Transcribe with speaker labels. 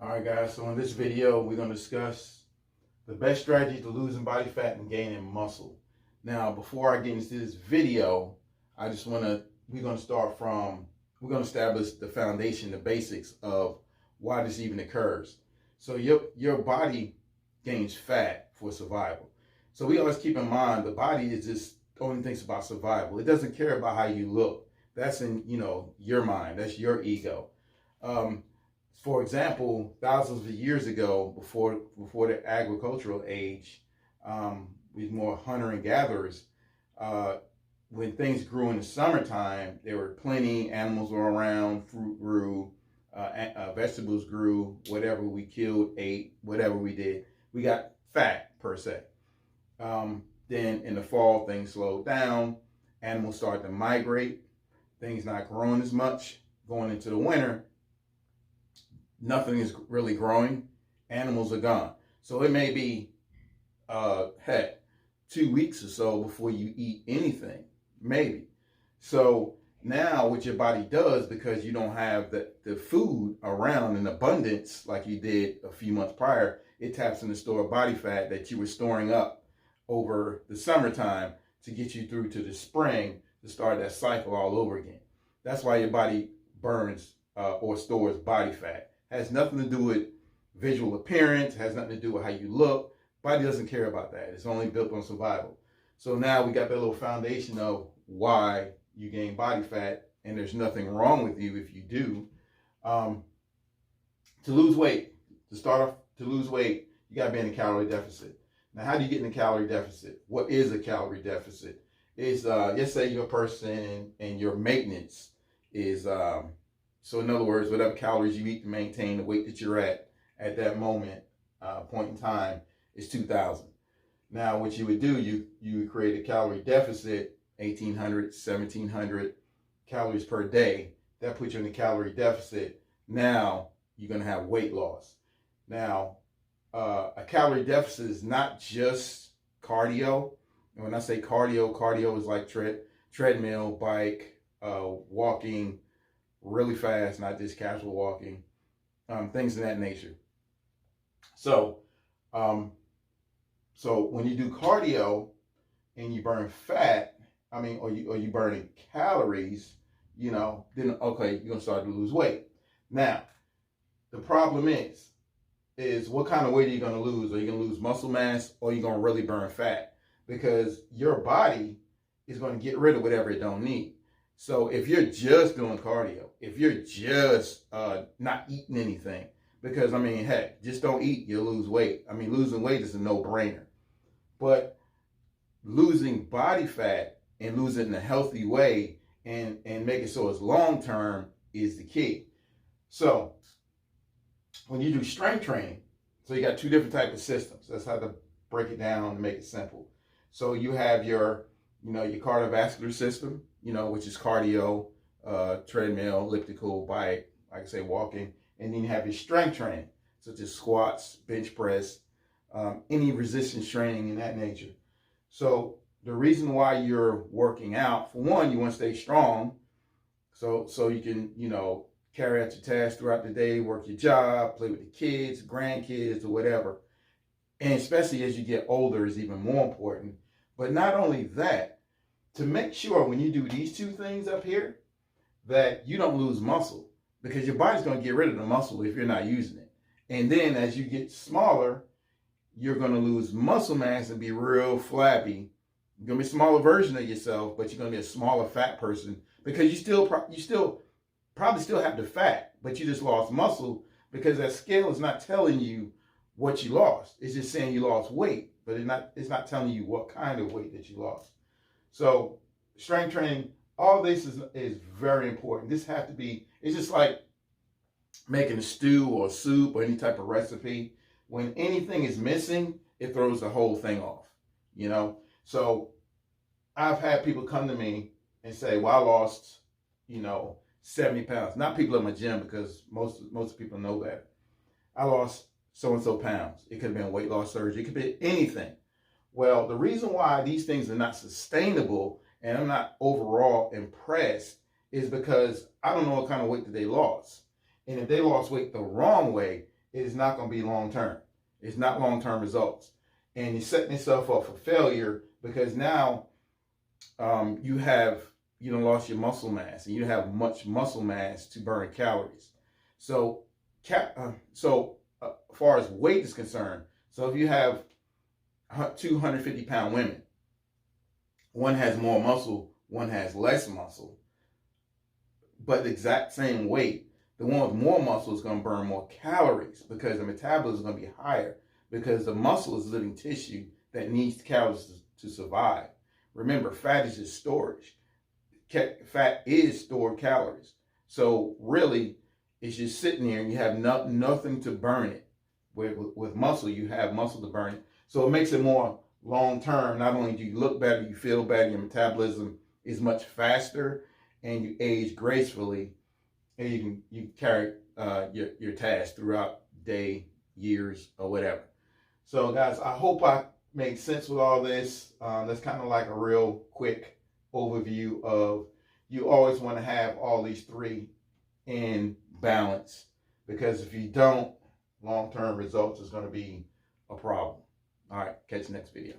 Speaker 1: All right, guys, so in this video, we're going to discuss the best strategy to losing body fat and gaining muscle. Now, before I get into this video, we're going to establish the foundation, the basics of why this even occurs. So your body gains fat for survival. So we always keep in mind the body is just only thinks about survival. It doesn't care about how you look. That's in, your mind. That's your ego. For example, thousands of years ago, before the agricultural age, with more hunter and gatherers, when things grew in the summertime, there were plenty, animals were around, fruit grew, vegetables grew, whatever we killed, ate, whatever we did, we got fat per se. Then in the fall, things slowed down, animals started to migrate, things not growing as much. Going into the winter, nothing is really growing, animals are gone. So it may be, 2 weeks or so before you eat anything, maybe. So now what your body does, because you don't have the food around in abundance like you did a few months prior, it taps into stored body fat that you were storing up over the summertime to get you through to the spring to start that cycle all over again. That's why your body burns or stores body fat. Has nothing to do with visual appearance, has nothing to do with how you look. Body doesn't care about that. It's only built on survival. So now we got that little foundation of why you gain body fat, and there's nothing wrong with you if you do. To lose weight, to lose weight, you got to be in a calorie deficit. Now, how do you get in a calorie deficit? What is a calorie deficit? It's, let's say you're a person and your maintenance is, so in other words, whatever calories you eat to maintain the weight that you're at that moment, point in time, is 2,000. Now, what you would do, you would create a calorie deficit, 1,800, 1,700 calories per day. That puts you in a calorie deficit. Now, you're going to have weight loss. Now, a calorie deficit is not just cardio. And when I say cardio is like treadmill, bike, walking really fast, not just casual walking, things of that nature. So, so when you do cardio and you burn fat, or you burning calories, then okay, you're gonna start to lose weight. Now, the problem is what kind of weight are you gonna lose? Are you gonna lose muscle mass, or are you gonna really burn fat? Because your body is gonna get rid of whatever it don't need. So if you're just doing cardio, if you're just not eating anything, because heck, just don't eat, you'll lose weight. Losing weight is a no-brainer. But losing body fat and losing it in a healthy way and make it so it's long-term is the key. So when you do strength training, so you got two different types of systems. That's how to break it down and make it simple. So you have your cardiovascular system, which is cardio, treadmill, elliptical, bike, like I say, walking. And then you have your strength training, such as squats, bench press, any resistance training in that nature. So the reason why you're working out, for one, you want to stay strong. So you can, carry out your tasks throughout the day, work your job, play with the kids, grandkids, or whatever. And especially as you get older is even more important. But not only that, to make sure when you do these two things up here, that you don't lose muscle, because your body's going to get rid of the muscle if you're not using it. And then as you get smaller, you're going to lose muscle mass and be real flabby. You're going to be a smaller version of yourself, but you're going to be a smaller fat person, because you probably still have the fat, but you just lost muscle, because that scale is not telling you what you lost. It's just saying you lost weight, but it's not telling you what kind of weight that you lost. So strength training, all this is very important. This has to be, it's just like making a stew or soup or any type of recipe. When anything is missing, it throws the whole thing off, So I've had people come to me and say, well, I lost, 70 pounds. Not people at my gym, because most people know better. I lost so-and-so pounds. It could have been weight loss surgery. It could be anything. Well, the reason why these things are not sustainable and I'm not overall impressed is because I don't know what kind of weight that they lost. And if they lost weight the wrong way, it is not going to be long term. It's not long term results, and you're setting yourself up for failure because now you don't lost your muscle mass, and you have much muscle mass to burn calories. So, as far as weight is concerned, so if you have 250-pound women, one has more muscle, one has less muscle, but the exact same weight, the one with more muscle is going to burn more calories because the metabolism is going to be higher because the muscle is living tissue that needs calories to survive. Remember, fat is just storage. Fat is stored calories. So really, it's just sitting there and you have nothing to burn it. With muscle, you have muscle to burn it. So it makes it more long term. Not only do you look better, you feel better, your metabolism is much faster, and you age gracefully, and you can carry your task throughout day, years, or whatever. So guys, I hope I made sense with all this. That's kind of like a real quick overview of, you always want to have all these three in balance, because if you don't, long-term results is going to be a problem. All right, catch you next video.